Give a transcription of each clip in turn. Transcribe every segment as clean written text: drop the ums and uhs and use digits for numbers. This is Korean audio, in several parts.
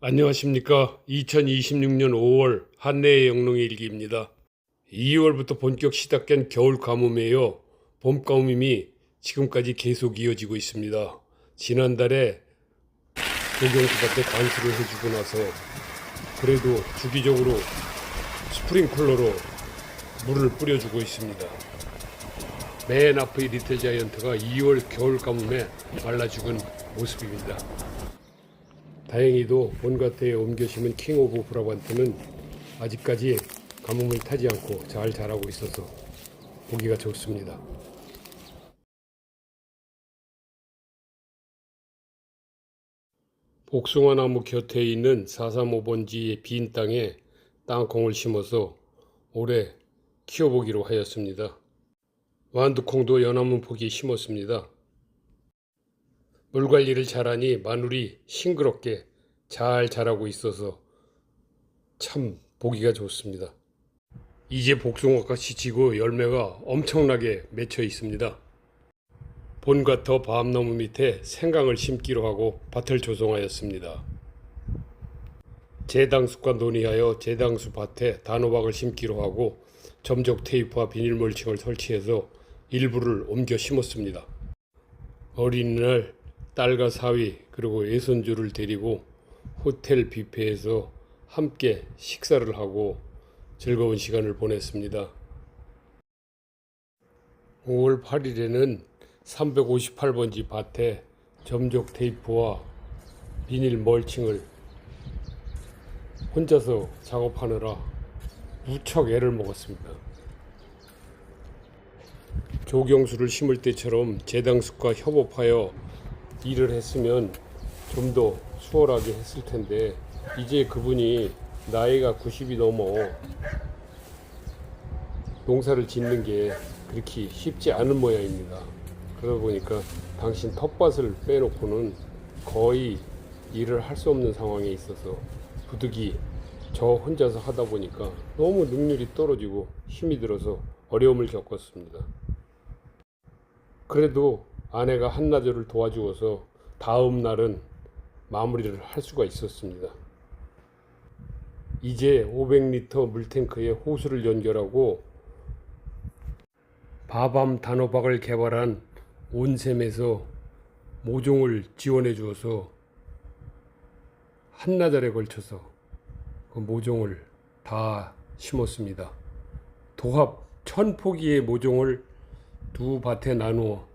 안녕하십니까. 2026년 5월 한내의 영농일기입니다. 2월부터 본격 시작된 겨울 가뭄에요. 봄 가뭄이 지금까지 계속 이어지고 있습니다. 지난달에 조경수한테 관수를 해주고 나서 그래도 주기적으로 스프링클러로 물을 뿌려주고 있습니다. 맨 앞의 리틀 자이언트가 2월 겨울 가뭄에 말라 죽은 모습입니다. 다행히도 본가태에 옮겨 심은 킹 오브 브라반트는 아직까지 가뭄을 타지 않고 잘 자라고 있어서 보기가 좋습니다. 복숭아나무 곁에 있는 435번지의 빈 땅에 땅콩을 심어서 올해 키워보기로 하였습니다. 완두콩도 연화문 포기에 심었습니다. 물관리를 잘하니 마늘이 싱그럽게 잘 자라고 있어서 참 보기가 좋습니다. 이제 복숭아가 지치고 열매가 엄청나게 맺혀 있습니다. 본가터 밤나무 밑에 생강을 심기로 하고 밭을 조성하였습니다. 재당수과 논의하여 재당수 밭에 단호박을 심기로 하고 점적 테이프와 비닐 멀칭을 설치해서 일부를 옮겨 심었습니다. 어린이날 딸과 사위 그리고 외손주를 데리고 호텔 뷔페에서 함께 식사를 하고 즐거운 시간을 보냈습니다. 5월 8일에는 358번지 밭에 점적 테이프와 비닐 멀칭을 혼자서 작업하느라 무척 애를 먹었습니다. 조경수를 심을 때처럼 재당숙과 협업하여 일을 했으면 좀 더 수월하게 했을 텐데 이제 그분이 나이가 90이 넘어 농사를 짓는 게 그렇게 쉽지 않은 모양입니다. 그러다 보니까 당신 텃밭을 빼놓고는 거의 일을 할 수 없는 상황에 있어서 부득이 저 혼자서 하다 보니까 너무 능률이 떨어지고 힘이 들어서 어려움을 겪었습니다. 그래도 아내가 한나절을 도와주어서 다음 날은 마무리를 할 수가 있었습니다. 이제 500리터 물탱크에 호수를 연결하고 바밤 단호박을 개발한 온샘에서 모종을 지원해 주어서 한나절에 걸쳐서 그 모종을 다 심었습니다. 도합 1000포기의 모종을 두 밭에 나누어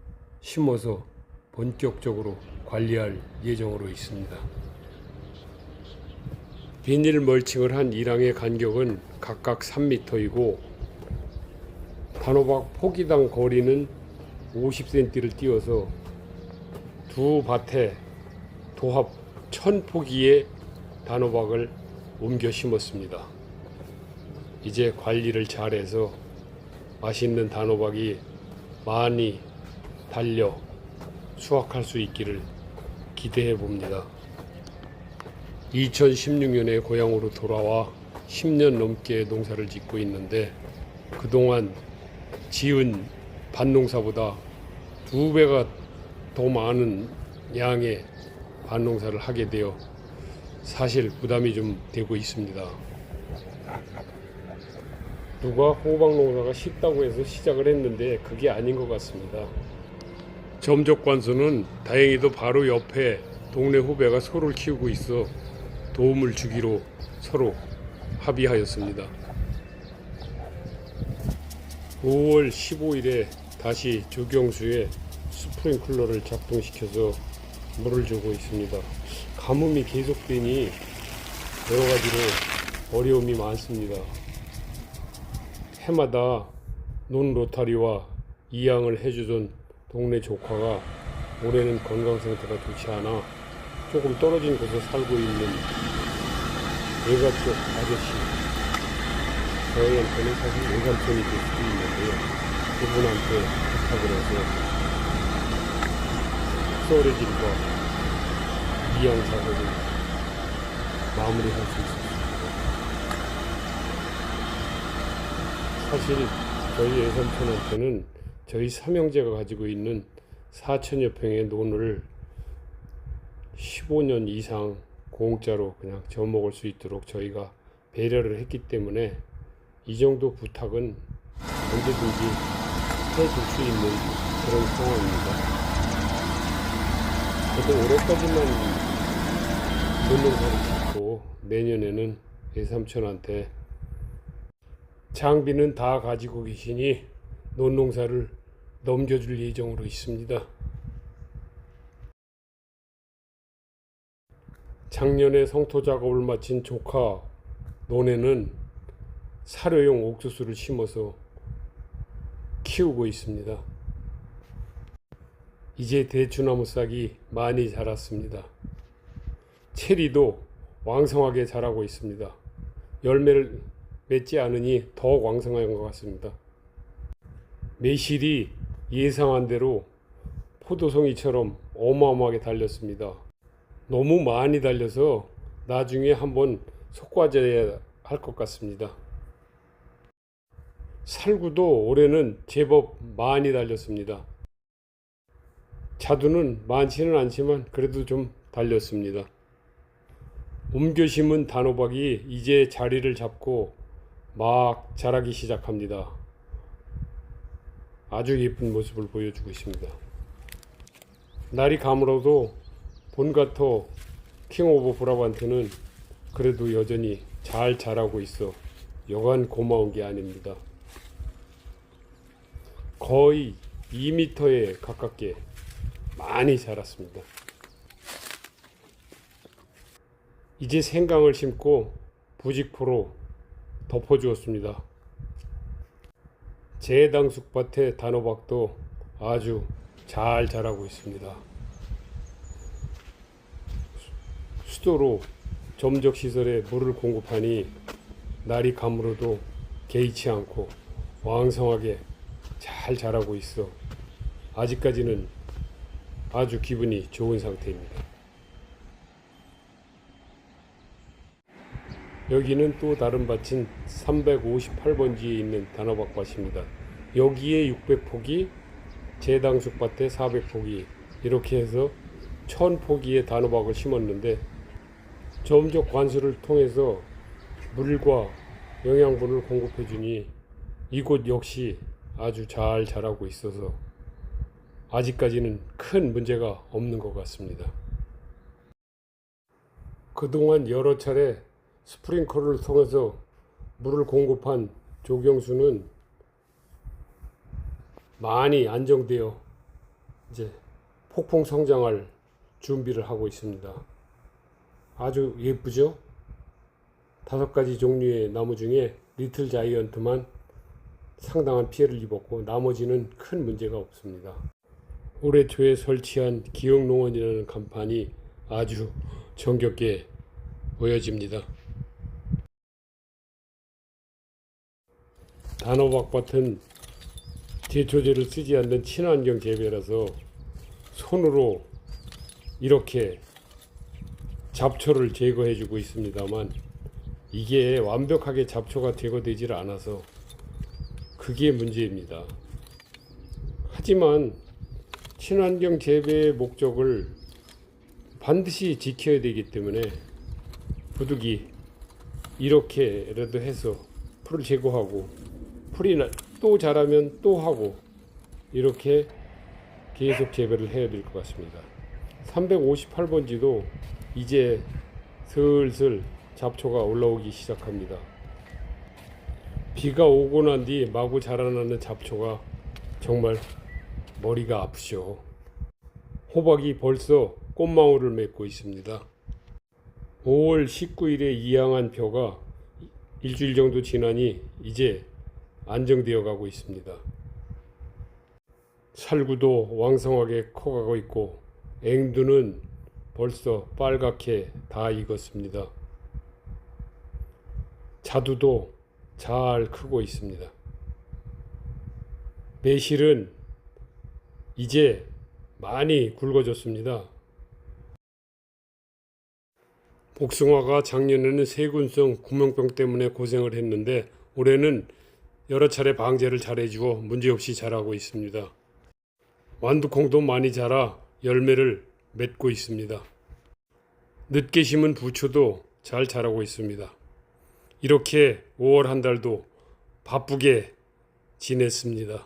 심어서 본격적으로 관리할 예정으로 있습니다. 비닐 멀칭을 한 1항의 간격은 각각 3m이고 단호박 포기당 거리는 50cm를 띄워서 두 밭에 도합 1000포기의 단호박을 옮겨 심었습니다. 이제 관리를 잘해서 맛있는 단호박이 많이 달려 수확할 수 있기를 기대해 봅니다. 2016년에 고향으로 돌아와 10년 넘게 농사를 짓고 있는데 그동안 지은 밭농사보다 2배가 더 많은 양의 밭농사를 하게 되어 사실 부담이 좀 되고 있습니다. 누가 호박농사가 쉽다고 해서 시작을 했는데 그게 아닌 것 같습니다. 점적관수는 다행히도 바로 옆에 동네 후배가 소를 키우고 있어 도움을 주기로 서로 합의하였습니다. 5월 15일에 다시 조경수에 스프링클러를 작동시켜서 물을 주고 있습니다. 가뭄이 계속되니 여러 가지로 어려움이 많습니다. 해마다 논 로타리와 이양을 해주던 동네 조카가 올해는 건강 상태가 좋지 않아 조금 떨어진 곳에 살고 있는 외가 쪽 아저씨, 저희한테는 사실 외삼촌이 될 수도 있는데요. 그분한테 부탁을 해서 썰어질과 이양 작업을 마무리할 수 있었습니다. 사실 저희 외삼촌한테는 저희 삼형제가 가지고 있는 4천여 평의 논을 15년 이상 공짜로 그냥 져먹을 수 있도록 저희가 배려를 했기 때문에 이 정도 부탁은 언제든지 해줄 수 있는 그런 상황입니다. 저도 올해까지만 논농사를 짓고 내년에는 외삼촌한테 장비는 다 가지고 계시니 논농사를 넘겨줄 예정으로 있습니다. 작년에 성토 작업을 마친 조카 논에는 사료용 옥수수를 심어서 키우고 있습니다. 이제 대추나무 싹이 많이 자랐습니다. 체리도 왕성하게 자라고 있습니다. 열매를 맺지 않으니 더 왕성한 것 같습니다. 매실이 예상한 대로 포도송이처럼 어마어마하게 달렸습니다. 너무 많이 달려서 나중에 한번 속과져야 할 것 같습니다. 살구도 올해는 제법 많이 달렸습니다. 자두는 많지는 않지만 그래도 좀 달렸습니다. 옮겨 심은 단호박이 이제 자리를 잡고 막 자라기 시작합니다. 아주 예쁜 모습을 보여주고 있습니다. 날이 가물어도 본가터 킹 오브 브라반트는 그래도 여전히 잘 자라고 있어 여간 고마운 게 아닙니다. 거의 2m에 가깝게 많이 자랐습니다. 이제 생강을 심고 부직포로 덮어주었습니다. 제당숙밭의 단호박도 아주 잘 자라고 있습니다. 수도로 점적시설에 물을 공급하니 날이 가물어도 개의치 않고 왕성하게 잘 자라고 있어 아직까지는 아주 기분이 좋은 상태입니다. 여기는 또 다른 밭인 358번지에 있는 단호박 밭입니다. 여기에 600포기, 제당숙밭에 400포기 이렇게 해서 1000포기의 단호박을 심었는데 점적 관수를 통해서 물과 영양분을 공급해 주니 이곳 역시 아주 잘 자라고 있어서 아직까지는 큰 문제가 없는 것 같습니다. 그동안 여러 차례 스프링클러를 통해서 물을 공급한 조경수는 많이 안정되어 이제 폭풍 성장할 준비를 하고 있습니다. 아주 예쁘죠? 5가지 종류의 나무 중에 리틀 자이언트만 상당한 피해를 입었고 나머지는 큰 문제가 없습니다. 올해 초에 설치한 기억농원이라는 간판이 아주 정겹게 보여집니다. 단호박밭은 제초제를 쓰지 않는 친환경 재배라서 손으로 이렇게 잡초를 제거해 주고 있습니다만 이게 완벽하게 잡초가 제거되질 않아서 그게 문제입니다. 하지만 친환경 재배의 목적을 반드시 지켜야 되기 때문에 부득이 이렇게라도 해서 풀을 제거하고 풀이 또 자라면 또 하고 이렇게 계속 재배를 해야 될 것 같습니다. 358번지도 이제 슬슬 잡초가 올라오기 시작합니다. 비가 오고 난 뒤 마구 자라나는 잡초가 정말 머리가 아프죠. 호박이 벌써 꽃망울을 맺고 있습니다. 5월 19일에 이양한 벼가 일주일 정도 지나니 이제 안정되어 가고 있습니다. 살구도 왕성하게 커가고 있고 앵두는 벌써 빨갛게 다 익었습니다. 자두도 잘 크고 있습니다. 매실은 이제 많이 굵어졌습니다. 복숭아가 작년에는 세균성 구멍병 때문에 고생을 했는데 올해는 여러 차례 방제를 잘해주어 문제없이 자라고 있습니다. 완두콩도 많이 자라 열매를 맺고 있습니다. 늦게 심은 부추도 잘 자라고 있습니다. 이렇게 5월 한 달도 바쁘게 지냈습니다.